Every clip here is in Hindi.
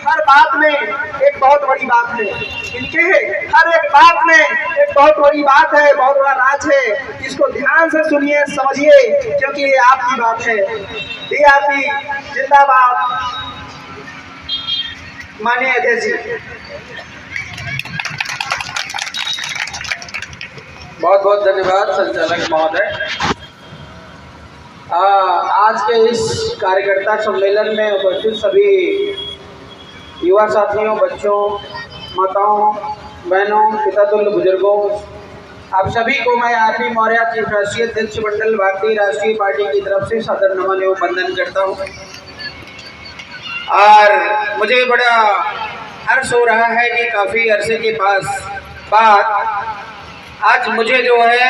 हर बात में एक बहुत बड़ी बात है, इनके हर एक बात में एक बहुत बड़ी बात है, बहुत बड़ा राज है। इसको ध्यान से सुनिए, समझिए, क्योंकि ये आपकी बात है। ये आपकी जिंदाबाद। माननीय अध्यक्ष जी, बहुत बहुत धन्यवाद संचालक महोदय। आज के इस कार्यकर्ता सम्मेलन में उपस्थित सभी युवा साथियों, बच्चों, माताओं, बहनों, पितातुल्य बुजुर्गों, आप सभी को मैं आरपी मौर्य चीफ राष्ट्रीय अध्यक्ष मंडल भारतीय राष्ट्रीय पार्टी की तरफ से सादर नमन एवं वंदन करता हूँ। और मुझे बड़ा हर्ष हो रहा है कि काफ़ी अरसे के बाद आज मुझे जो है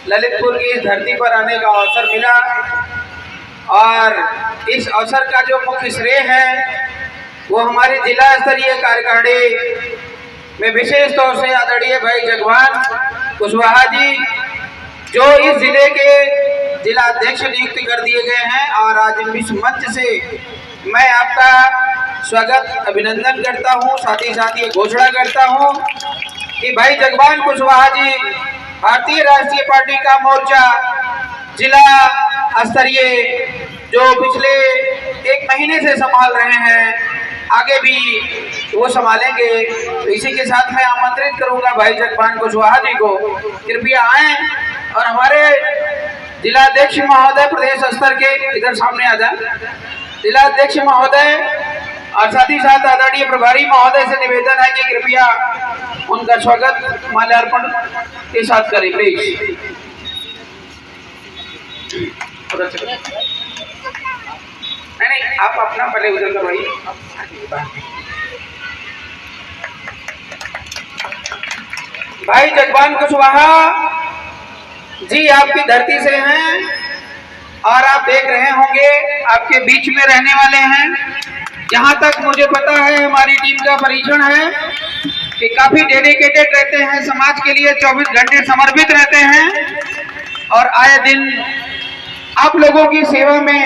ललितपुर की इस धरती पर आने का अवसर मिला। और इस अवसर का जो मुख्य श्रेय है वो हमारे जिला स्तरीय कार्यकारिणी में विशेष तौर से आदरणीय भाई जगवान कुशवाहा जी, जो इस जिले के जिला अध्यक्ष नियुक्त कर दिए गए हैं। और आज इस मंच से मैं आपका स्वागत अभिनंदन करता हूं, साथ ही साथ ये घोषणा करता हूं कि भाई जगवान कुशवाहा जी भारतीय राष्ट्रीय पार्टी का मोर्चा जिला स्तरीय जो पिछले 1 महीने से संभाल रहे हैं, आगे भी वो संभालेंगे। तो इसी के साथ मैं आमंत्रित करूंगा भाई जगवान कुशवाहा जी को कृपया आए और हमारे जिलाध्यक्ष महोदय प्रदेश स्तर के इधर सामने आ जाए, जिलाध्यक्ष महोदय और साथ ही साथ आदरणीय प्रभारी महोदय से निवेदन है कि कृपया उनका स्वागत माल्यार्पण के साथ करें प्लीज। नहीं, आप अपना पहले उधर करवाइए। भाई जगवान कुशवाहा जी आपकी धरती से हैं और आप देख रहे होंगे आपके बीच में रहने वाले हैं। जहां तक मुझे पता है हमारी टीम का परीक्षण है कि काफी डेडिकेटेड रहते हैं, समाज के लिए 24 घंटे समर्पित रहते हैं और आए दिन आप लोगों की सेवा में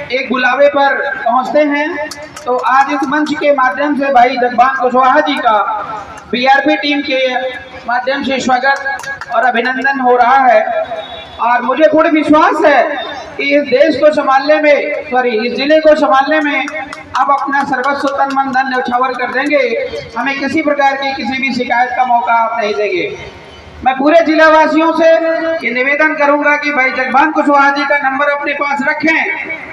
एक बुलावे पर पहुंचते हैं। तो आज इस मंच के माध्यम से भाई जगवान कुशवाहा जी का बीआरपी टीम के माध्यम से स्वागत और अभिनंदन हो रहा है। और मुझे पूर्ण विश्वास है कि इस देश को संभालने में, इस जिले को संभालने में आप अपना सर्वस्व तन मन धन न्यौछावर कर देंगे। हमें किसी प्रकार की किसी भी शिकायत का मौका आप नहीं देंगे। मैं पूरे जिला वासियों से ये निवेदन करूंगा कि भाई जगवान कुशवाहा जी का नंबर अपने पास रखें।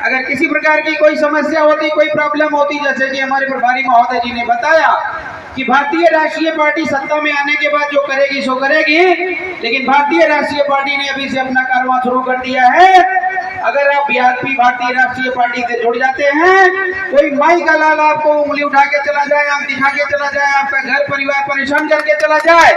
अगर किसी प्रकार की कोई समस्या होती, कोई प्रॉब्लम होती, जैसे कि हमारे प्रभारी महोदय जी ने बताया कि भारतीय राष्ट्रीय पार्टी सत्ता में आने के बाद जो करेगी सो करेगी, लेकिन भारतीय राष्ट्रीय पार्टी ने अभी से अपना कारवां शुरू कर दिया है। अगर आप बीआरपी भारतीय राष्ट्रीय पार्टी से जुड़ जाते हैं, कोई माई का लाल आपको उंगली उठा के चला जाए, आंख दिखा के चला जाए, आपका घर परिवार परेशान करके चला जाए,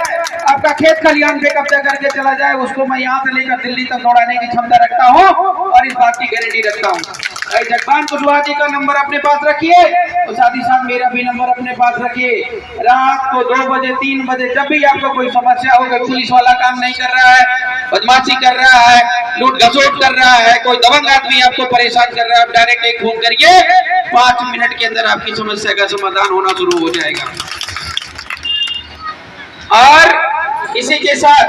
आपका खेत खलिहान पे कब्जा करके चला जाए, उसको मैं यहाँ से लेकर दिल्ली तक दौड़ाने की क्षमता रखता हूँ और इस बात की गारंटी रखता हूँ। जगवान कुशवाहा जी का नंबर अपने पास रखिए और साथ ही साथ मेरा भी नंबर अपने पास रखिए। रात को 2 बजे 3 बजे जब भी आपको कोई समस्या हो, कोई पुलिस वाला काम नहीं कर रहा है, बदमाशी कर रहा है, लूट घसोट कर रहा है, कोई दबंग आदमी आपको परेशान कर रहा है, आप डायरेक्ट एक फोन करिए, 5 मिनट के अंदर आपकी समस्या का समाधान होना शुरू हो जाएगा। और इसी के साथ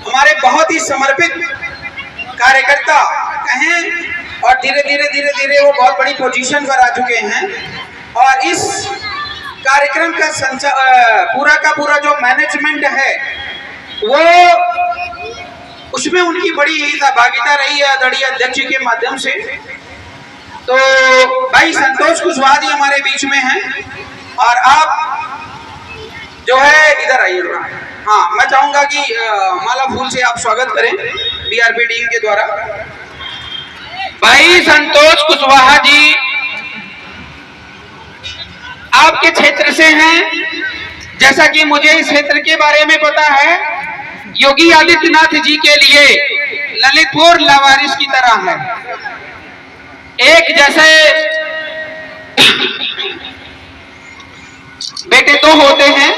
हमारे बहुत ही समर्पित कार्यकर्ता कहें और धीरे धीरे वो बहुत बड़ी पोजीशन पर आ चुके हैं। और इस कार्यक्रम का पूरा का पूरा जो मैनेजमेंट है वो उसमें उनकी बड़ी सहभागिता रही है आदरणीय अध्यक्ष के माध्यम से। तो भाई संतोष कुशवाहा जी हमारे बीच में हैं और आप जो है इधर आइए। हाँ, मैं चाहूंगा कि माला फूल से आप स्वागत करें बीआरपी टीम के द्वारा। भाई संतोष कुशवाहा जी आपके क्षेत्र से हैं, जैसा कि मुझे इस क्षेत्र के बारे में पता है, योगी आदित्यनाथ जी के लिए ललितपुर लावारिस की तरह है। एक जैसे बेटे दो होते हैं,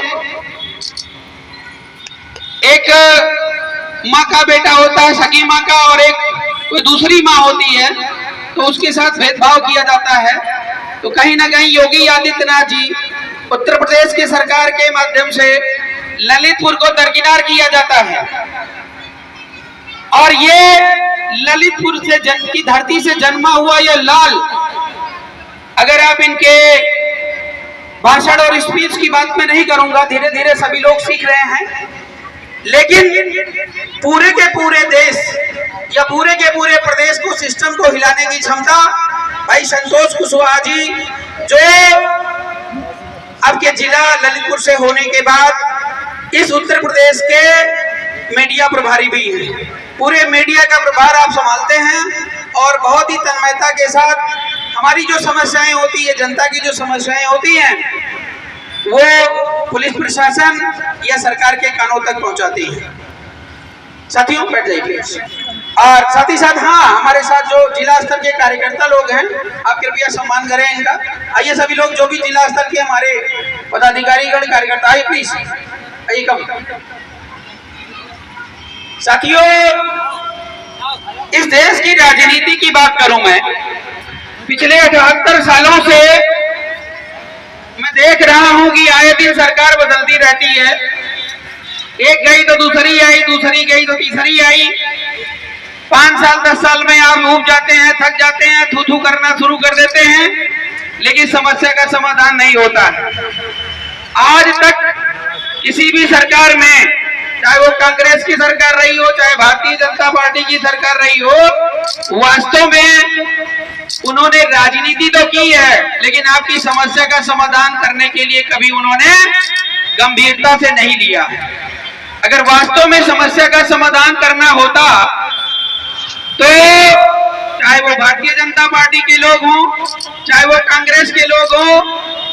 एक माँ का बेटा होता है सगी माँ का, और एक कोई दूसरी माँ होती है तो उसके साथ भेदभाव किया जाता है। तो कहीं ना कहीं योगी आदित्यनाथ जी उत्तर प्रदेश की सरकार के माध्यम से ललितपुर को दरकिनार किया जाता है। और ये ललितपुर से की धरती से जन्मा हुआ ये लाल, अगर आप इनके भाषण और स्पीच की बात में नहीं करूंगा, धीरे धीरे सभी लोग सीख रहे हैं, लेकिन पूरे के पूरे देश या पूरे के पूरे प्रदेश को, सिस्टम को हिलाने की क्षमता भाई संतोष कुशवाहा जी, जो आपके जिला ललितपुर से होने के बाद इस उत्तर प्रदेश के मीडिया प्रभारी भी हैं। पूरे मीडिया का प्रभार आप संभालते हैं और बहुत ही तन्मयता के साथ हमारी जो समस्याएं होती है, जनता की जो समस्याएं होती हैं, वो पुलिस प्रशासन या सरकार के कानों तक पहुंचाती है। साथियों बैठ जाइए प्लीज। और साथ ही साथ हाँ, हमारे साथ जो जिला स्तर के कार्यकर्ता लोग हैं, आप कृपया सम्मान करें इनका। आइए सभी लोग, जो भी जिला स्तर के हमारे पदाधिकारीगण कार्यकर्ता, आइए प्लीज, आइए कम। साथियों, इस देश की राजनीति की बात करूं मैं, पिछले 78 सालों से मैं देख रहा हूं कि आए दिन सरकार बदलती रहती है। एक गई तो दूसरी आई, दूसरी गई तो तीसरी आई। 5 साल 10 साल में आप ऊब जाते हैं, थक जाते हैं, थू थू करना शुरू कर देते हैं, लेकिन समस्या का समाधान नहीं होता है। आज तक किसी भी सरकार में, चाहे वो कांग्रेस की सरकार रही हो, चाहे भारतीय जनता पार्टी की सरकार रही हो, वास्तव में उन्होंने राजनीति तो की है, लेकिन आपकी समस्या का समाधान करने के लिए कभी उन्होंने गंभीरता से नहीं लिया। अगर वास्तव में समस्या का समाधान करना होता तो चाहे वो भारतीय जनता पार्टी के लोग हों, चाहे वो कांग्रेस के लोग हों,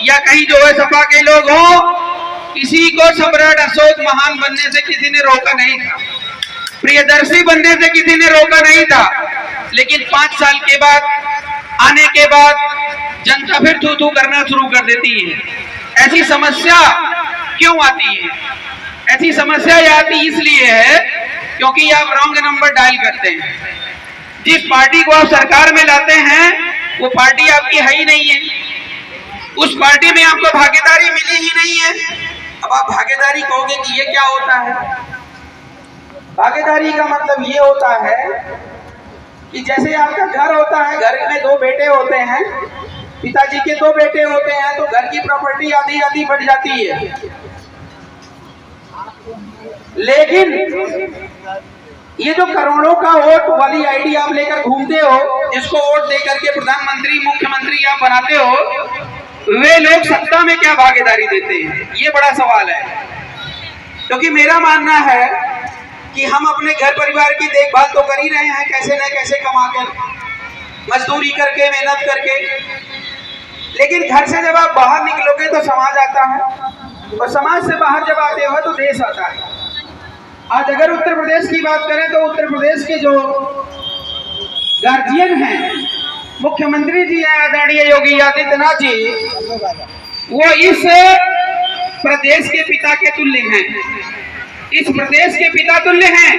या कहीं जो है सपा के लोग हों, किसी को सम्राट अशोक महान बनने से किसी ने रोका नहीं था, प्रियदर्शी बनने से किसी ने रोका नहीं था। लेकिन 5 साल के बाद आने के बाद जनता फिर थू थू करना शुरू कर देती है। ऐसी समस्या क्यों आती है? ऐसी समस्या आती इसलिए है क्योंकि आप रॉन्ग नंबर डायल करते हैं। जिस पार्टी को आप सरकार में लाते हैं वो पार्टी आपकी है ही नहीं है, उस पार्टी में आपको भागीदारी मिली ही नहीं है। अब आप भागीदारी कहोगे कि ये क्या होता है? भागीदारी का मतलब ये होता है कि जैसे आपका घर होता है, घर में 2 बेटे होते हैं, पिताजी के 2 बेटे होते हैं, तो घर की प्रॉपर्टी आधी आधी बढ़ जाती है। लेकिन ये जो करोड़ों का वोट वाली आईडी आप लेकर घूमते हो, जिसको वोट देकर के प्रधानमंत्री मुख्यमंत्री आप बनाते हो, वे लोग सत्ता में क्या भागीदारी देते हैं? ये बड़ा सवाल है। क्योंकि मेरा मानना है कि हम अपने घर परिवार की देखभाल तो कर ही रहे हैं, कैसे न कैसे कमाकर, मजदूरी करके, मेहनत करके, लेकिन घर से जब आप बाहर निकलोगे तो समाज आता है, और समाज से बाहर जब आते हो तो देश आता है। आज अगर उत्तर प्रदेश की बात करें तो उत्तर प्रदेश के जो गार्जियन हैं, मुख्यमंत्री जी हैं आदरणीय योगी आदित्यनाथ जी, वो इस प्रदेश के पिता के तुल्य हैं, इस प्रदेश के पिता तुल्य हैं।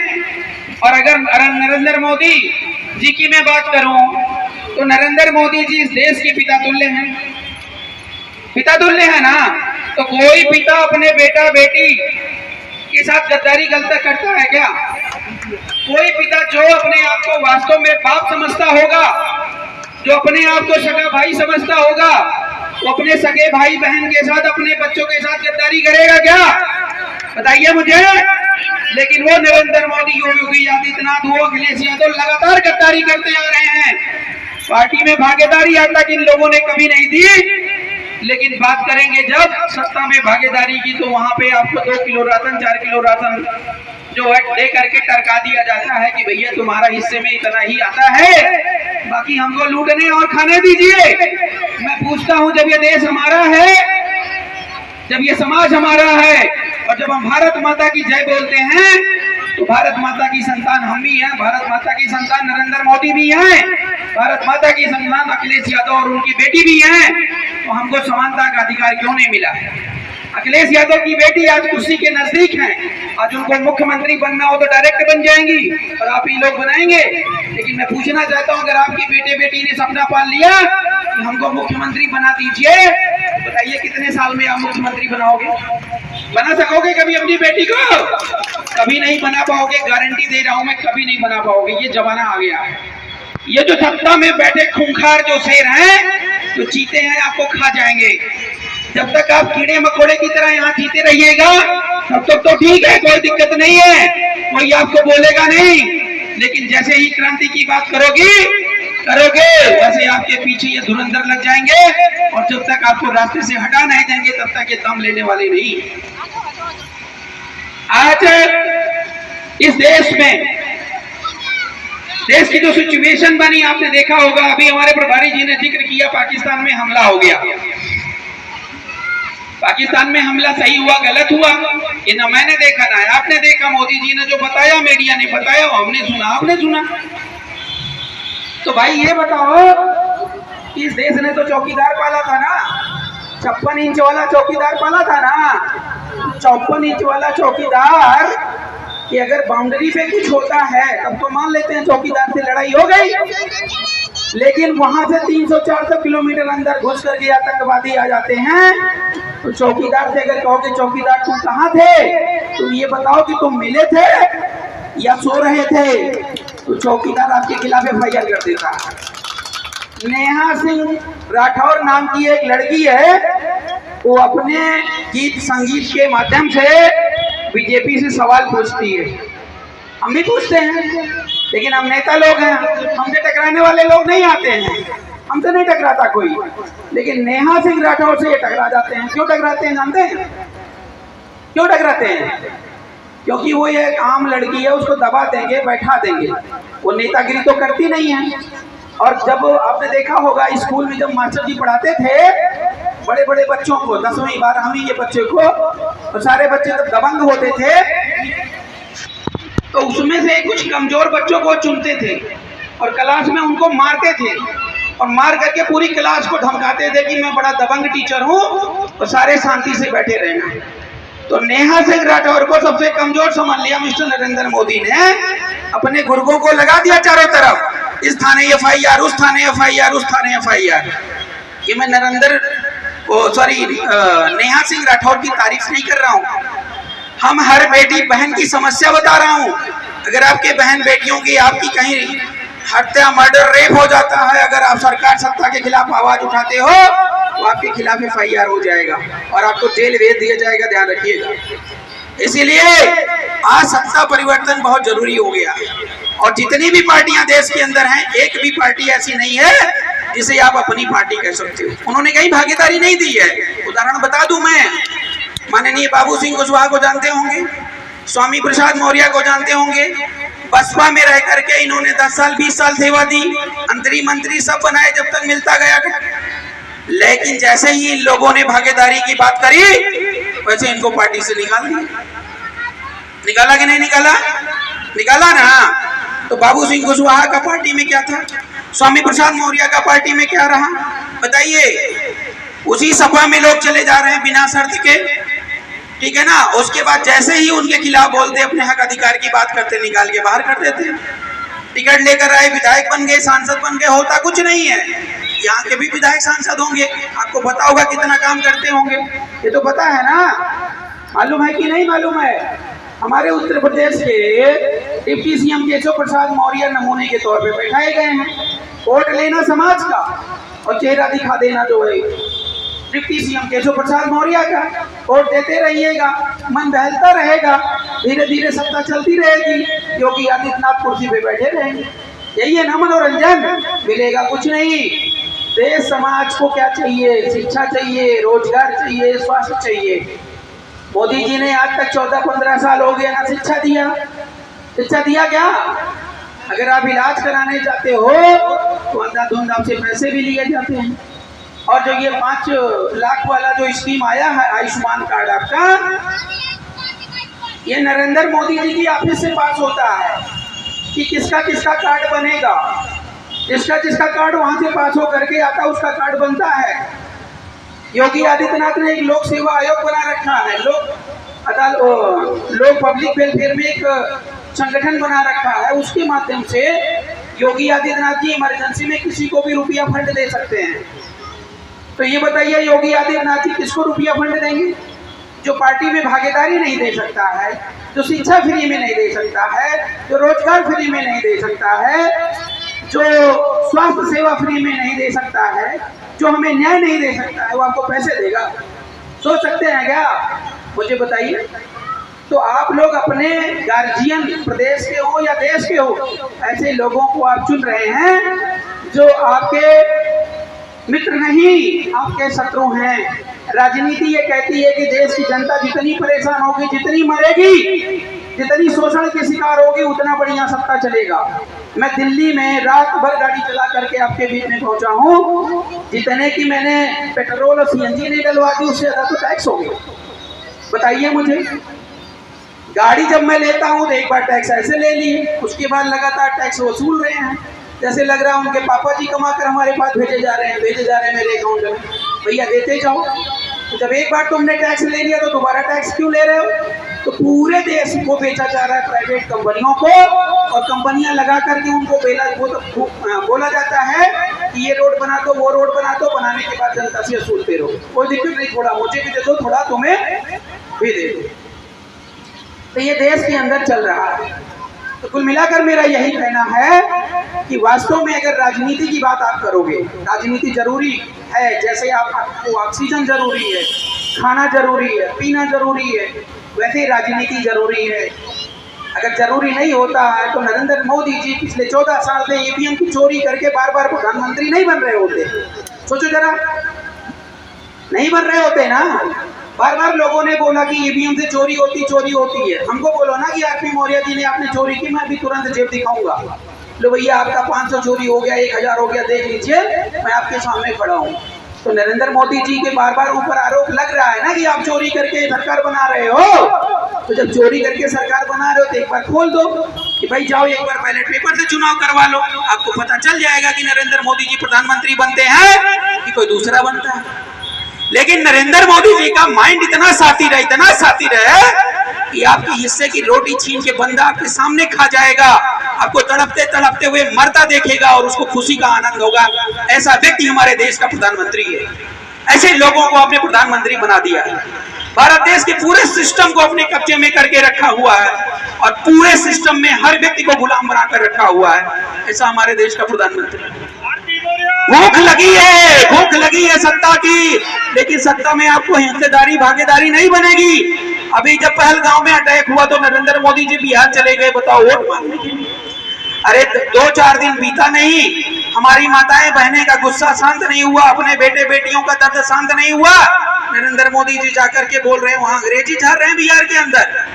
और अगर नरेंद्र मोदी जी की मैं बात करूं तो नरेंद्र मोदी जी इस देश के पिता तुल्य हैं, पिता तुल्य है ना। तो कोई पिता अपने बेटा बेटी के साथ गद्दारी गलत करता है क्या? कोई पिता जो अपने आप को वास्तव में बाप समझता होगा, जो अपने आप को सगा भाई समझता होगा, वो अपने सगे भाई बहन के साथ, अपने बच्चों के साथ गद्दारी करेगा क्या? बताइए मुझे। लेकिन वो नरेंद्र मोदी, योगी आदित्यनाथ, वो अखिलेश यादव लगातार गद्दारी करते आ रहे हैं। पार्टी में भागीदारी आज तक इन लोगों ने कभी नहीं दी, लेकिन बात करेंगे जब सत्ता में भागीदारी की, तो वहां पे आपको 2 किलो राशन, 4 किलो राशन जो है दे करके टरका दिया जाता है कि भैया तुम्हारा हिस्से में इतना ही आता है, बाकी हमको लूटने और खाने दीजिए। मैं पूछता हूं, जब ये देश हमारा है, जब ये समाज हमारा है, और जब हम भारत माता की जय बोलते हैं, तो भारत माता की संतान हम भी हैं, भारत माता की संतान नरेंद्र मोदी भी हैं, भारत माता की संतान अखिलेश यादव और उनकी बेटी भी हैं। तो हमको समानता का अधिकार क्यों नहीं मिला? अखिलेश यादव की बेटी आज कुर्सी के नजदीक हैं, आज उनको मुख्यमंत्री बनना हो तो डायरेक्ट बन जाएंगी, और आप ही लोग बनाएंगे। लेकिन मैं पूछना चाहता हूं, अगर आपकी बेटे बेटी ने सपना पाल लिया कि हमको मुख्यमंत्री बना दीजिए। बताइए कितने साल में आप मुख्यमंत्री बनाओगे? बना सकोगे कभी अपनी बेटी को? कभी नहीं बना पाओगे, गारंटी दे रहा हूं मैं, कभी नहीं बना पाओगे। ये जमाना आ गया है। ये जो सत्ता में बैठे खूंखार जो शेर हैं, जो चीते हैं, आपको खा जाएंगे। जब तक आप कीड़े मकोड़े की तरह यहाँ जीते रहिएगा तब तक तो ठीक है, कोई दिक्कत नहीं है, कोई आपको बोलेगा नहीं। लेकिन जैसे ही क्रांति की बात करोगे वैसे आपके पीछे ये धुरंधर लग जाएंगे, और जब तक आपको रास्ते से हटा नहीं देंगे तब तक ये दम लेने वाले नहीं। आज इस देश में देश की जो सिचुएशन बनी, आपने देखा होगा, अभी हमारे प्रभारी जी ने जिक्र किया, पाकिस्तान में हमला हो गया। पाकिस्तान में हमला सही हुआ गलत हुआ, ये ना मैंने देखा ना आपने देखा। मोदी जी ने जो बताया, मीडिया ने बताया, हमने सुना, आपने सुना। तो भाई ये बताओ, इस देश ने तो चौकीदार पाला था ना, 56 इंच वाला चौकीदार पाला था ना। 54 इंच वाला चौकीदार कि अगर बाउंड्री पे कुछ होता है तब तो मान लेते हैं चौकीदार से लड़ाई हो गई, लेकिन वहां से 300-400 किलोमीटर अंदर घुस करके आतंकवादी आ जाते हैं, तो चौकीदार से अगर कहोगे चौकीदार तुम कहाँ थे, तुम ये बताओ कि तुम मिले थे या सो रहे थे, तो चौकीदार आपके खिलाफ FIR कर देता। नेहा सिंह राठौर नाम की एक लड़की है, वो अपने गीत संगीत के माध्यम से बीजेपी से सवाल पूछती है। हम भी पूछते हैं, लेकिन हम नेता लोग हैं, हमसे टकराने वाले लोग नहीं आते हैं, हमसे नहीं टकराता कोई। लेकिन नेहा सिंह राठौर से ये टकरा जाते हैं। क्यों टकराते हैं जानते हैं? क्यों टकराते हैं? क्योंकि वो ये एक आम लड़की है, उसको दबा देंगे, बैठा देंगे। वो नेतागिरी तो करती नहीं है। और जब आपने देखा होगा स्कूल में जब मास्टर जी पढ़ाते थे बड़े बड़े बच्चों को, 10वीं 12वीं के बच्चे को, तो सारे बच्चे जब दबंग होते थे तो उसमें से कुछ कमजोर बच्चों को चुनते थे और क्लास में उनको मारते थे, और मार करके पूरी क्लास को धमकाते थे कि मैं बड़ा दबंग टीचर हूँ, तो सारे शांति से बैठे रहना। तो नेहा सिंह राठौर को सबसे कमजोर समझ लिया मिस्टर नरेंद्र मोदी ने, अपने गुर्गों को लगा दिया चारों तरफ, इस थाने FIR, उस थाने FIR, उस थाने FIR। ये मैं नेहा सिंह राठौर की तारीफ नहीं कर रहा हूँ, हम हर बेटी बहन की समस्या बता रहा हूँ। अगर आपके बहन बेटियों की, आपकी कहीं हत्या, मर्डर, रेप हो जाता है, अगर आप सरकार सत्ता के खिलाफ आवाज उठाते हो तो आपके खिलाफ FIR हो जाएगा और आपको जेल भेज दिया जाएगा, ध्यान रखिएगा। इसीलिए आज सत्ता परिवर्तन बहुत जरूरी हो गया, और जितनी भी पार्टियां देश के अंदर हैं, एक भी पार्टी ऐसी नहीं है जिसे आप अपनी पार्टी कह सकते हो। उन्होंने कहीं भागीदारी नहीं दी है। उदाहरण बता दूं मैं, माननीय बाबू सिंह कुशवाहा को जानते होंगे, स्वामी प्रसाद मौर्य को जानते होंगे। बसपा में रह करके इन्होंने 10 साल 20 साल सेवा दी, मंत्री मंत्री सब बनाए जब तक मिलता गया। लेकिन जैसे ही इन लोगों ने भागीदारी की बात करी वैसे इनको पार्टी से निकाल दिया। निकाला कि नहीं निकाला? निकाला ना। तो बाबू सिंह कुशवाहा का पार्टी में क्या था, स्वामी प्रसाद मौर्य का पार्टी में क्या रहा, बताइए। उसी सपा में लोग चले जा रहे हैं बिना शर्त के, ठीक है ना। उसके बाद जैसे ही उनके खिलाफ बोलते, अपने हक अधिकार की बात करते, निकाल के बाहर कर देते। टिकट लेकर आए, विधायक बन गए, सांसद बन गए, होता कुछ नहीं है। यहाँ के भी विधायक सांसद होंगे, आपको पता होगा कितना काम करते होंगे, ये तो पता है ना। मालूम है कि नहीं मालूम है? हमारे उत्तर प्रदेश के डिप्टी CM केशव प्रसाद मौर्य नमूने के तौर पे बैठाए गए हैं। वोट लेना समाज का और चेहरा दिखा देना जो है डिप्टी CM केशव प्रसाद मौर्य का। वोट देते रहिएगा, मन बहलता रहेगा, धीरे धीरे सत्ता चलती रहेगी, योगी आदित्यनाथ कुर्सी पे बैठे रहेंगे। यही है ना मनोरंजन, मिलेगा कुछ नहीं। देश समाज को क्या चाहिए? शिक्षा चाहिए, रोजगार चाहिए, स्वास्थ्य चाहिए। मोदी जी ने आज तक 14-15 साल हो गए ना शिक्षा दिया। शिक्षा दिया क्या? अगर आप इलाज कराने जाते हो तो अंधाधुंध आपसे पैसे भी लिए जाते हैं। और जो ये 5 लाख वाला जो स्कीम आया है आयुष्मान कार्ड आपका, ये नरेंद्र मोदी जी की ऑफिस से पास होता है कि किसका किसका कार्ड बनेगा। जिसका कार्ड वहां से पास हो करके आता उसका कार्ड बनता है। योगी आदित्यनाथ ने एक लोक सेवा आयोग बना रखा है, लोक पब्लिक वेलफेयर में एक संगठन बना रखा है। उसके माध्यम से योगी आदित्यनाथ जी इमरजेंसी में किसी को भी रुपया फंड दे सकते हैं। तो ये बताइए योगी आदित्यनाथ जी किसको रुपया फंड देंगे? जो पार्टी में भागीदारी नहीं दे सकता है, जो शिक्षा फ्री में नहीं दे सकता है, जो रोजगार फ्री में नहीं दे सकता है, जो स्वास्थ्य सेवा फ्री में नहीं दे सकता है, जो हमें न्याय नहीं दे सकता है, वो आपको पैसे देगा? सोच सकते हैं क्या? मुझे बताइए। तो आप लोग अपने गार्जियन प्रदेश के हो या देश के हो, ऐसे लोगों को आप चुन रहे हैं जो आपके मित्र नहीं, आपके शत्रु हैं। राजनीति ये कहती है कि देश की जनता जितनी परेशान होगी, जितनी मरेगी, जितनी शोषण के शिकार होगी, उतना बढ़िया सत्ता चलेगा। मैं दिल्ली में रात भर गाड़ी चला करके आपके बीच में पहुंचा हूं, जितने की मैंने पेट्रोल और सीएनजी नहीं डलवा दी, उससे ज्यादा तो टैक्स हो गया। बताइए मुझे। गाड़ी जब मैं लेता हूं तो एक बार टैक्स ऐसे ले ली, उसके बाद लगातार टैक्स वसूल रहे हैं, जैसे लग रहा है उनके पापा जी कमा कर हमारे पास भेजे जा रहे हैं मेरे अकाउंट में। भैया देते जाओ। तो जब एक बार तुमने टैक्स ले लिया तो दोबारा टैक्स क्यों ले रहे हो? तो पूरे देश को बेचा जा रहा है प्राइवेट कंपनियों को, और कंपनियां लगा करके उनको बोला जाता है कि ये रोड बना दो, वो रोड बना दो, बनाने के बाद जनता से वसूलते रहो। कोई दिक्कत नहीं, थोड़ा मुझे भी दे दो, थोड़ा तुम्हें भी दे दो। तो ये देश के अंदर चल रहा है। तो कुल मिलाकर मेरा यही कहना है कि वास्तव में अगर राजनीति की बात आप करोगे, राजनीति जरूरी है, जैसे आपको ऑक्सीजन जरूरी है, खाना जरूरी है, पीना जरूरी है, वैसे ही राजनीति जरूरी है। अगर जरूरी नहीं होता है तो नरेंद्र मोदी जी पिछले 14 साल से ईवीएम की चोरी करके बार बार प्रधानमंत्री नहीं बन रहे होते। सोचो जरा, नहीं बन रहे होते ना। बार बार लोगों ने बोला कि ईवीएम से चोरी होती है। हमको बोलो ना कि आरपी मौर्य जी ने आपने चोरी की, मैं अभी तुरंत जेब दिखाऊंगा। लो भैया आपका 500 चोरी हो गया, 1000 हो गया, देख लीजिए, मैं आपके सामने खड़ा हूँ। तो नरेंद्र मोदी जी के बार बार ऊपर आरोप लग रहा है ना कि आप चोरी करके सरकार बना रहे हो। तो जब चोरी करके सरकार बना रहे हो तो एक बार खोल दो कि भाई जाओ एक बार बैलेट पेपर से चुनाव करवा लो, आपको पता चल जाएगा कि नरेंद्र मोदी जी प्रधानमंत्री बनते हैं कि कोई दूसरा बनता है। लेकिन नरेंद्र मोदी जी का माइंड इतना सातिर है कि आपकी हिस्से की रोटी छीन के बंदा आपके सामने खा जाएगा, आपको तड़पते तड़पते हुए मरता देखेगा और उसको खुशी का आनंद होगा। ऐसा व्यक्ति हमारे देश का प्रधानमंत्री है। ऐसे लोगों को आपने प्रधानमंत्री बना दिया है। भारत देश के पूरे सिस्टम को अपने कब्जे में करके रखा हुआ है और पूरे सिस्टम में हर व्यक्ति को गुलाम बनाकर रखा हुआ है। ऐसा हमारे देश का प्रधानमंत्री। भूख लगी है सत्ता की, लेकिन सत्ता में आपको हिस्सेदारी भागीदारी नहीं बनेगी। अभी जब पहलगांव में अटैक हुआ तो नरेंद्र मोदी जी बिहार चले गए, बताओ वोट मांगने के लिए। अरे 2-4 दिन बीता नहीं, हमारी माताएं बहनें का गुस्सा शांत नहीं हुआ, अपने बेटे बेटियों का दर्द शांत नहीं हुआ। नरेंद्र मोदी जी जाकर के बोल रहे हैं वहां अंग्रेजी झाड़ रहे हैं बिहार के अंदर।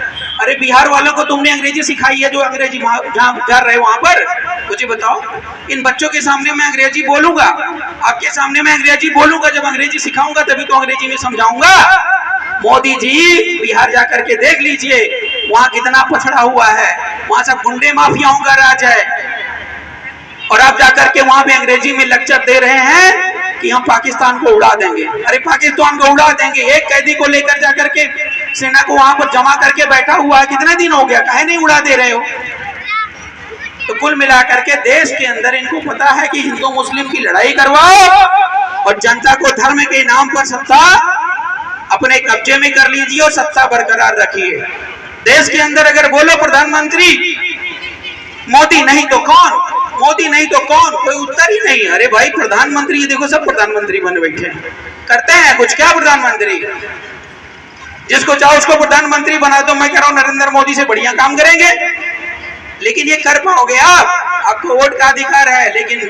अरे बिहार वालों को तुमने अंग्रेजी सिखाई है जो अंग्रेजी झाड़ रहे वहां पर? मुझे बताओ। इन बच्चों के सामने मैं अंग्रेजी बोलूंगा, आपके सामने मैं अंग्रेजी बोलूंगा, जब अंग्रेजी सिखाऊंगा तभी तो अंग्रेजी में समझाऊंगा। मोदी जी बिहार जाकर के देख लीजिए, वहां कितना पछड़ा हुआ है, वहां सब गुंडे माफियाओं का राज है, और आप जाकर के वहां पे अंग्रेजी में लेक्चर दे रहे हैं कि हम पाकिस्तान को उड़ा देंगे। अरे पाकिस्तान को उड़ा देंगे, एक कैदी को लेकर जाकर के सेना को वहां पर जमा करके बैठा हुआ है, कितने दिन हो गया, काहे नहीं उड़ा दे रहे हो? तो कुल मिलाकर के देश के अंदर इनको पता है कि हिंदू मुस्लिम की लड़ाई करवाओ और जनता को धर्म के नाम पर सत्ता अपने कब्जे में कर लीजिए और सत्ता बरकरार रखिए। देश के अंदर अगर बोलो प्रधानमंत्री मोदी नहीं तो कौन, मोदी नहीं तो कौन, कोई उत्तर ही नहीं। अरे भाई प्रधानमंत्री, ये देखो सब प्रधानमंत्री बन बैठे हैं, करते हैं कुछ क्या प्रधानमंत्री? जिसको चाहो उसको प्रधानमंत्री बना दो। मैं कह रहा हूं नरेंद्र मोदी से बढ़िया काम करेंगे, लेकिन ये कर पाओगे आप? आपको वोट का अधिकार है, लेकिन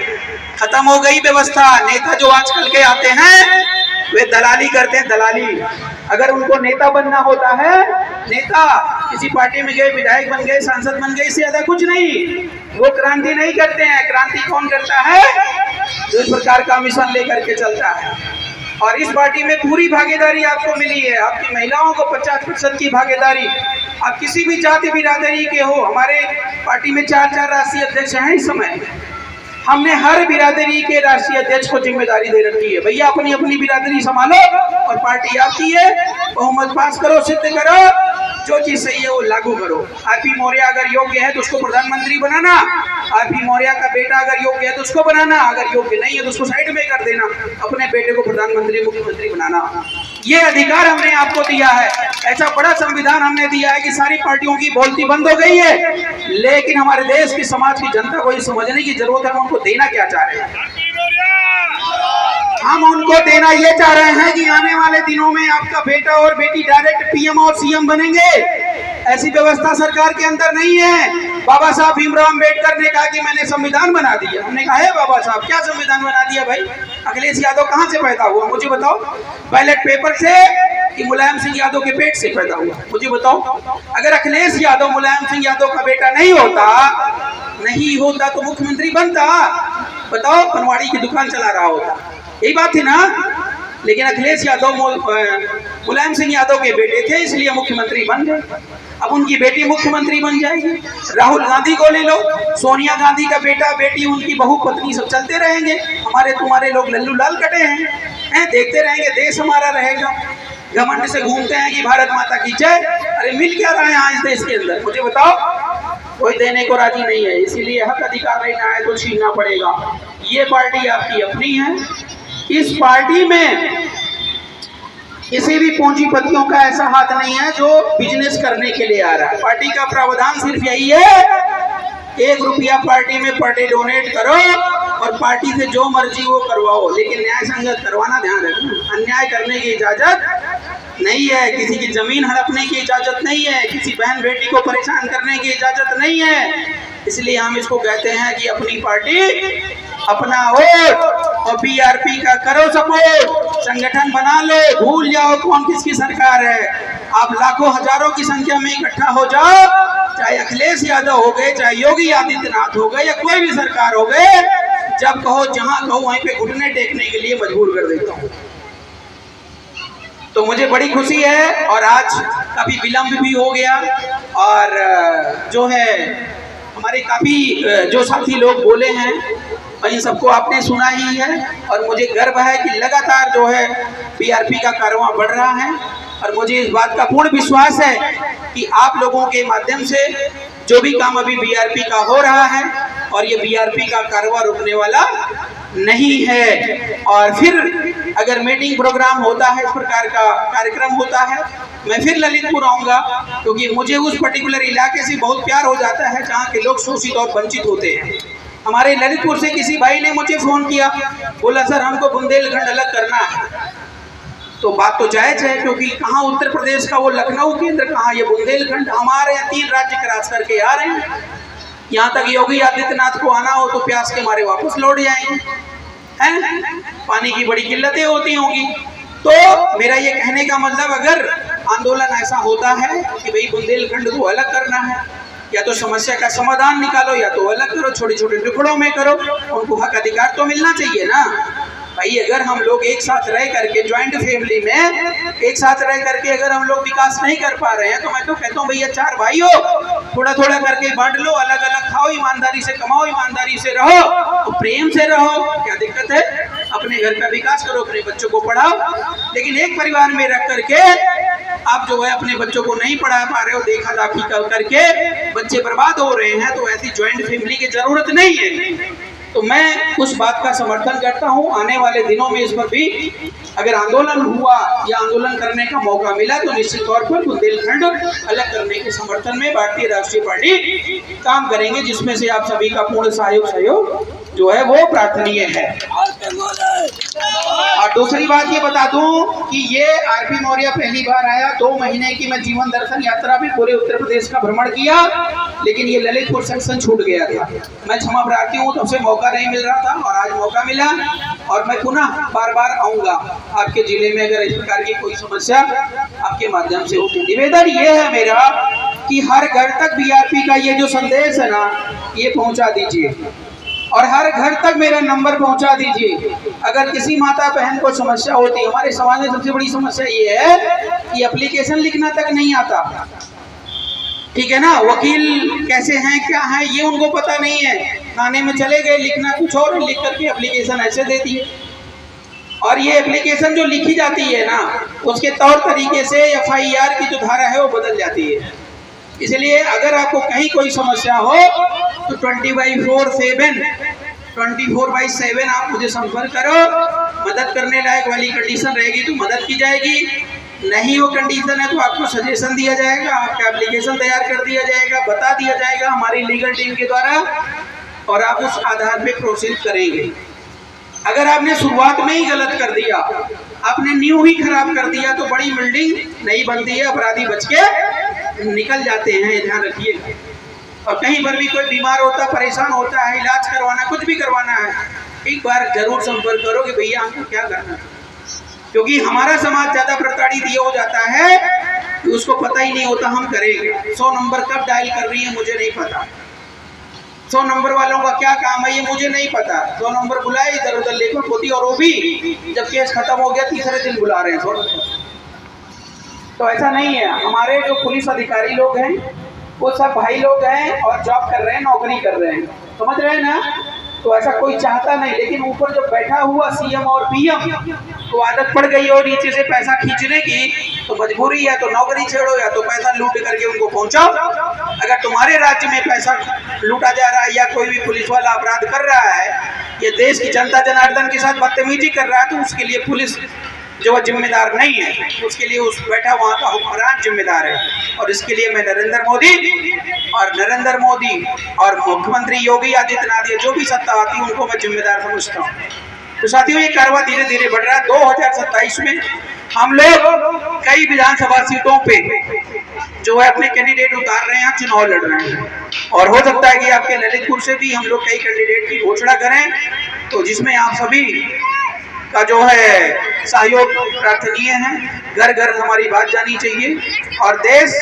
खत्म हो गई व्यवस्था। नेता जो आजकल के आते हैं वे दलाली करते हैं, दलाली। अगर उनको नेता बनना होता है, नेता किसी पार्टी में गए, विधायक बन गए, सांसद बन गए, इससे ज्यादा कुछ नहीं। वो क्रांति नहीं करते हैं। क्रांति कौन करता है? जो इस प्रकार का मिशन लेकर के चलता है। और इस पार्टी में पूरी भागीदारी आपको मिली है, आपकी महिलाओं को 50% की भागीदारी। आप किसी भी जाति बिरादरी के हो, हमारे पार्टी में 4 राष्ट्रीय अध्यक्ष हैं इस समय। हमने हर बिरादरी के राष्ट्रीय अध्यक्ष को जिम्मेदारी दे रखी है। भैया अपनी अपनी बिरादरी संभालो और पार्टी आपकी है, बहुमत पास करो, सिद्ध करो, जो चीज सही है वो लागू करो। आरपी मौर्य अगर योग्य है तो उसको प्रधानमंत्री बनाना, आरपी मौर्य का बेटा अगर योग्य है तो उसको बनाना, अगर योग्य नहीं है तो उसको साइड में कर देना, अपने बेटे को प्रधानमंत्री मुख्यमंत्री बनाना। ये अधिकार हमने आपको दिया है। ऐसा बड़ा संविधान हमने दिया है कि सारी पार्टियों की बोलती बंद हो गई है, लेकिन हमारे देश की समाज की जनता को ये समझने की जरूरत है हम उनको देना क्या चाह रहे हैं। हम उनको देना ये चाह रहे हैं कि आने वाले दिनों में आपका बेटा और बेटी डायरेक्ट पीएम और सीएम बनेंगे। ऐसी व्यवस्था सरकार के अंदर नहीं है। बाबा साहब भीमराव अंबेडकर ने कहा कि मैंने संविधान बना दिया। हमने कहा है बाबा साहब क्या संविधान बना दिया भाई? अखिलेश यादव कहाँ से पैदा हुआ मुझे बताओ? बैलेट पेपर से कि मुलायम सिंह यादव के पेट से पैदा हुआ मुझे बताओ? अगर अखिलेश यादव मुलायम सिंह यादव का बेटा नहीं होता तो मुख्यमंत्री बनता? बताओ, पनवाड़ी की दुकान चला रहा होता, यही बात थी ना। लेकिन अखिलेश यादव मुलायम सिंह यादव के बेटे थे इसलिए मुख्यमंत्री बन गए। अब उनकी बेटी मुख्यमंत्री बन जाएगी। राहुल गांधी को ले लो, सोनिया गांधी का बेटा बेटी उनकी बहू पत्नी सब चलते रहेंगे। हमारे तुम्हारे लोग लल्लू लाल कटे हैं, देखते रहेंगे, देश हमारा रहेगा। घमंड से घूमते हैं कि भारत माता की जय। अरे मिल क्या रहा है यहाँ इस देश के अंदर मुझे बताओ? कोई देने को राजी नहीं है, इसीलिए हक अधिकार लेना है तो छीनना पड़ेगा। ये पार्टी आपकी अपनी है। इस पार्टी में किसी भी पूंजीपतियों का ऐसा हाथ नहीं है जो बिजनेस करने के लिए आ रहा है। पार्टी का प्रावधान सिर्फ यही है, 1 रुपया पार्टी में पर डे डोनेट करो और पार्टी से जो मर्जी वो करवाओ, लेकिन न्याय संगत करवाना, ध्यान रखना। अन्याय करने की इजाजत नहीं है, किसी की जमीन हड़पने की इजाजत नहीं है, किसी बहन बेटी को परेशान करने की इजाजत नहीं है। इसलिए हम इसको कहते हैं कि अपनी पार्टी, अपना वोट और बीआरपी का करो सपोर्ट। संगठन बना लो, भूल जाओ कौन किसकी सरकार है। आप लाखों हजारों की संख्या में इकट्ठा हो जाओ, चाहे अखिलेश यादव हो गए, चाहे योगी आदित्यनाथ हो गए या कोई भी सरकार हो गए, जब कहो जहां कहो वहीं पे घुटने टेकने के लिए मजबूर कर देता हूं। तो मुझे बड़ी खुशी है और आज काफी विलंब भी हो गया और जो है हमारे काफी जो साथी लोग बोले हैं इन सबको आपने सुना ही है। और मुझे गर्व है कि लगातार जो है बीआरपी का कारवां बढ़ रहा है और मुझे इस बात का पूर्ण विश्वास है कि आप लोगों के माध्यम से जो भी काम अभी बीआरपी का हो रहा है और ये बीआरपी का कारवां रुकने वाला नहीं है। और फिर अगर मीटिंग प्रोग्राम होता है, इस प्रकार का कार्यक्रम होता है, मैं फिर ललितपुर आऊंगा, क्योंकि मुझे उस पर्टिकुलर इलाके से बहुत प्यार हो जाता है जहाँ के लोग शोषित और वंचित होते हैं। हमारे ललितपुर से किसी भाई ने मुझे फोन किया, बोला सर हमको बुंदेलखंड अलग करना है। तो बात तो जायज है, क्योंकि कहाँ उत्तर प्रदेश का वो लखनऊ केंद्र, कहाँ ये बुंदेलखंड। हमारे यहाँ 3 राज्य क्रॉस करके आ रहे हैं। यहाँ तक योगी आदित्यनाथ को आना हो तो प्यास के मारे वापस लौट जाएंगे, हैं? पानी की बड़ी किल्लतें होती होंगी। तो मेरा ये कहने का मतलब, अगर आंदोलन ऐसा होता है कि भाई बुंदेलखंड को अलग करना है, या तो समस्या का समाधान निकालो या तो अलग करो, छोटे छोटे टुकड़ों में करो। उनको हक अधिकार तो मिलना चाहिए ना भाई। अगर हम लोग एक साथ रह करके, ज्वाइंट फैमिली में एक साथ रह करके अगर हम लोग विकास नहीं कर पा रहे हैं, तो मैं तो कहता हूँ भैया 4 भाई हो, थोड़ा थोड़ा करके बांट लो, अलग अलग खाओ, ईमानदारी से कमाओ, ईमानदारी से रहो, तो प्रेम से रहो, क्या दिक्कत है? अपने घर का विकास करो, अपने बच्चों को पढ़ाओ। लेकिन एक परिवार में रख करके आप जो है अपने बच्चों को नहीं पढ़ा पा रहे हो, देखा दाखी करके बच्चे बर्बाद हो रहे हैं, तो ऐसी ज्वाइंट फैमिली की जरूरत नहीं है। तो मैं उस बात का समर्थन करता हूं। आने वाले दिनों में इस पर भी अगर आंदोलन हुआ या आंदोलन करने का मौका मिला तो निश्चित तौर पर बुंदेलखंड अलग करने के समर्थन में भारतीय राष्ट्रीय पार्टी काम करेंगे, जिसमें से आप सभी का पूर्ण सहयोग जो है वो प्रार्थनीय है। और दूसरी बात ये बता दूं कि ये आरपी मौर्य पहली बार आया, 2 महीने की मैं जीवन दर्शन यात्रा भी पूरे उत्तर प्रदेश का भ्रमण किया, लेकिन ये ललितपुर सेक्शन छूट गया था। मैं क्षमा प्रार्थी हूँ, तब से मौका नहीं मिल रहा था और आज मौका मिला और मैं पुनः बार बार आऊंगा आपके जिले में अगर इस प्रकार की कोई समस्या आपके माध्यम से होती। निवेदन ये है मेरा कि हर घर तक बीआरपी का ये जो संदेश है ना, ये पहुंचा दीजिए और हर घर तक मेरा नंबर पहुंचा दीजिए। अगर किसी माता बहन को समस्या होती है, हमारे समाज में सबसे बड़ी समस्या ये है कि एप्लीकेशन लिखना तक नहीं आता, ठीक है ना। वकील कैसे हैं, क्या है, ये उनको पता नहीं है। थाने में चले गए, लिखना कुछ और, लिख करके एप्लीकेशन ऐसे दे दिए। और ये एप्लीकेशन जो लिखी जाती है ना, उसके तौर तरीके से FIR की जो धारा है वो बदल जाती है। इसलिए अगर आपको कहीं कोई समस्या हो तो 24/7 आप मुझे संपर्क करो। मदद करने लायक वाली कंडीशन रहेगी तो मदद की जाएगी, नहीं वो कंडीशन है तो आपको सजेशन दिया जाएगा, आपका एप्लीकेशन तैयार कर दिया जाएगा, बता दिया जाएगा हमारी लीगल टीम के द्वारा, और आप उस आधार पे प्रोसीड करेंगे। अगर आपने शुरुआत में ही गलत कर दिया, आपने न्यू ही खराब कर दिया, तो बड़ी बिल्डिंग नहीं बनती है, अपराधी बच के निकल जाते हैं, ध्यान रखिएगा। और कहीं पर भी कोई बीमार होता, परेशान होता है, इलाज करवाना, कुछ भी करवाना है, एक बार जरूर संपर्क करो कि भैया हमको क्या करना है, क्योंकि हमारा समाज ज्यादा प्रताड़ित ये हो जाता है कि उसको पता ही नहीं होता हम करेंगे। 100 नंबर कब डायल कर रही है मुझे नहीं पता, 100 नंबर वालों का क्या काम है ये मुझे नहीं पता। 100 नंबर बुलाए, इधर उधर लेकर होती, और वो भी जब केस खत्म हो गया तीसरे दिन बुला रहे हैं 100 नंबर। तो ऐसा नहीं है। हमारे जो पुलिस अधिकारी लोग हैं वो सब भाई लोग हैं और जॉब कर रहे हैं, नौकरी कर रहे हैं, समझ रहे हैं ना। तो ऐसा कोई चाहता नहीं, लेकिन ऊपर जो बैठा हुआ CM और PM तो आदत पड़ गई और नीचे से पैसा खींचने की, तो मजबूरी है तो नौकरी छेड़ो या तो पैसा लूट करके उनको पहुंचाओ। अगर तुम्हारे राज्य में पैसा लूटा जा रहा है या कोई भी पुलिस वाला अपराध कर रहा है, ये देश की जनता जनार्दन के साथ बदतमीजी कर रहा है, तो उसके लिए पुलिस जो जिम्मेदार नहीं है, उसके लिए उस बैठा वहाँ का हुक्मरान जिम्मेदार है। और इसके लिए मैं नरेंद्र मोदी और मुख्यमंत्री योगी आदित्यनाथ, ये जो भी सत्ता आती है उनको मैं जिम्मेदार समझता हूँ। तो साथियों, ये कारवा धीरे धीरे बढ़ रहा है। 2027 में हम लोग कई विधानसभा सीटों पे जो है अपने कैंडिडेट उतार रहे हैं, चुनाव लड़ रहे हैं, और हो सकता है कि आपके ललितपुर से भी हम लोग कई कैंडिडेट की घोषणा करें, तो जिसमें आप सभी का जो है सहयोग प्रार्थनीय है। घर घर हमारी बात जानी चाहिए, और देश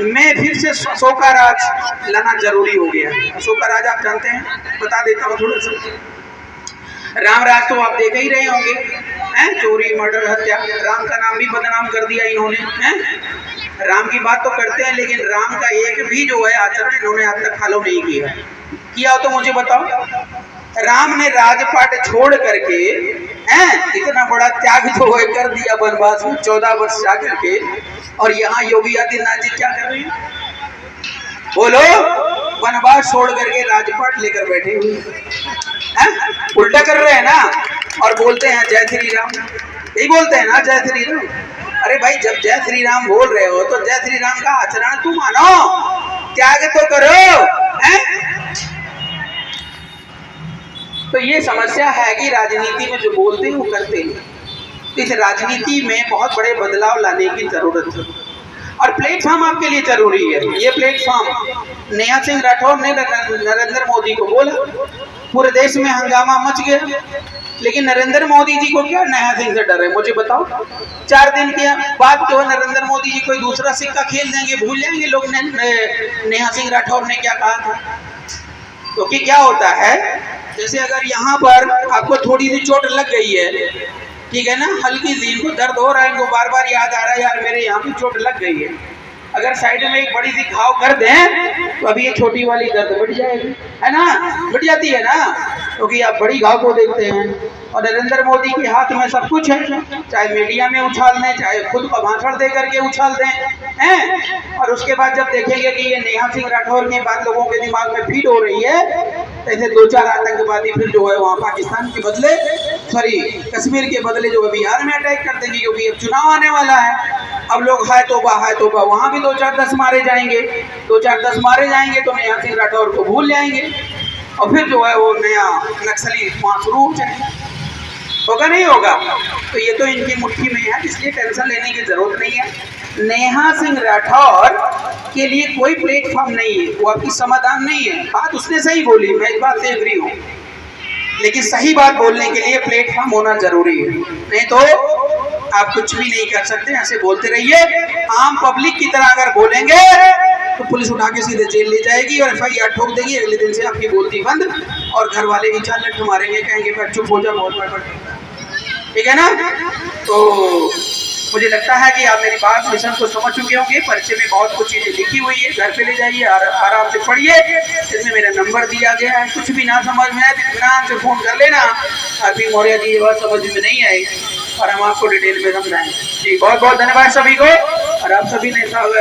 में फिर से अशोक का राज लाना जरूरी हो गया है। अशोक का राज आप जानते हैं, बता देता हूँ थोड़ा सा। राम राज तो आप देख ही रहे होंगे, हैं, चोरी, मर्डर, हत्या, राम का नाम भी बदनाम कर दिया इन्होंने, हैं। राम की बात तो करते हैं, लेकिन राम का एक भी जो है आचरण इन्होंने आज तक फॉलो नहीं किया हो तो मुझे बताओ। राम ने राजपाट छोड़ करके, हैं, इतना बड़ा त्याग जो है कर दिया वनवास में 14 वर्ष जा करके, और यहाँ योगी आदित्यनाथ जी क्या कर रहे हैं? बोलो, वनवास छोड़ करके राजपाट लेकर बैठे हुए हैं, उल्टा कर रहे हैं ना, और बोलते हैं जय श्री राम। यही बोलते हैं ना, जय श्री राम। अरे भाई, जब जय श्री राम बोल रहे हो तो जय श्री राम का आचरण तुम मानो, त्याग तो करो, हैं? तो ये समस्या है कि राजनीति में जो बोलते हैं वो करते हैं। इस राजनीति में बहुत बड़े बदलाव लाने की जरूरत है, और प्लेटफॉर्म आपके लिए जरूरी है। ये प्लेटफॉर्म नेहा सिंह राठौर ने नरेंद्र मोदी को बोला, पूरे देश में हंगामा मच गया, लेकिन नरेंद्र मोदी जी को क्या नेहा सिंह से डर है मुझे बताओ। 4 दिन के बाद जो है नरेंद्र मोदी जी कोई दूसरा सिक्का खेल देंगे, भूल जाएंगे लोग नेहा सिंह राठौर ने क्या कहा था। क्योंकि क्या होता है, जैसे अगर यहाँ पर आपको थोड़ी सी चोट लग गई है, ठीक है ना, हल्की सी, इनको दर्द हो रहा है, इनको बार बार याद आ रहा है यार मेरे यहाँ पे चोट लग गई है, अगर साइड में एक बड़ी सी घाव कर दें तो अभी ये छोटी वाली दर्द बढ़ जाएगी, है ना, बढ़ जाती है ना, क्योंकि आप बड़ी घाव को देखते हैं। और नरेंद्र मोदी के हाथ में सब कुछ है, चाहे मीडिया में उछाल दें, चाहे खुद को भाषण दे करके उछाल दें, हैं। और उसके बाद जब देखेंगे कि ये नेहा सिंह राठौर की बात लोगों के दिमाग में फीड हो रही है, तो ऐसे 2-4 आतंकवादी फिर जो है वहाँ पाकिस्तान के बदले, सॉरी कश्मीर के बदले जो है बिहार में अटैक कर देंगे, क्योंकि अब चुनाव आने वाला है। अब लोग हाय तौबा वहाँ भी 2-4-10 मारे जाएंगे, 2-4-10 मारे जाएंगे तो नेहा सिंह राठौर को भूल जाएंगे, और फिर जो है वो नया नक्सली वहाँ शुरू हो जाएगा। होगा नहीं होगा? तो ये तो इनकी मुट्ठी में है, इसलिए टेंशन लेने की जरूरत नहीं है। नेहा सिंह राठौर के लिए कोई प्लेटफॉर्म नहीं है, वो आपकी समाधान नहीं है। बात उसने सही बोली, मैं इस बात से एग्री हूँ, लेकिन सही बात बोलने के लिए प्लेटफॉर्म होना जरूरी है, नहीं तो आप कुछ भी नहीं कर सकते। ऐसे बोलते रहिए, आम पब्लिक की तरह अगर बोलेंगे तो पुलिस उठा के सीधे जेल ले जाएगी और FIR ठोक देगी, अगले दिन से आपकी बोलती बंद, और घर वाले भी 4 लठ मारेंगे, कहेंगे चुप हो जा, बहुत बड़ा, ठीक है ना। तो मुझे लगता है कि आप मेरी बात मिशन को समझ चुके होंगे। परिचय में बहुत कुछ चीजें लिखी हुई है, घर पे ले जाइए और आराम से पढ़िए। इसमें मेरा नंबर दिया गया है, कुछ भी ना समझ में आए तो इत्मीनान से फोन कर लेना। अभी मौर्य जी ये बात समझ में नहीं आई और हम आपको डिटेल में समझाएंगे। जी बहुत बहुत धन्यवाद सभी को। और आप सभी ने सब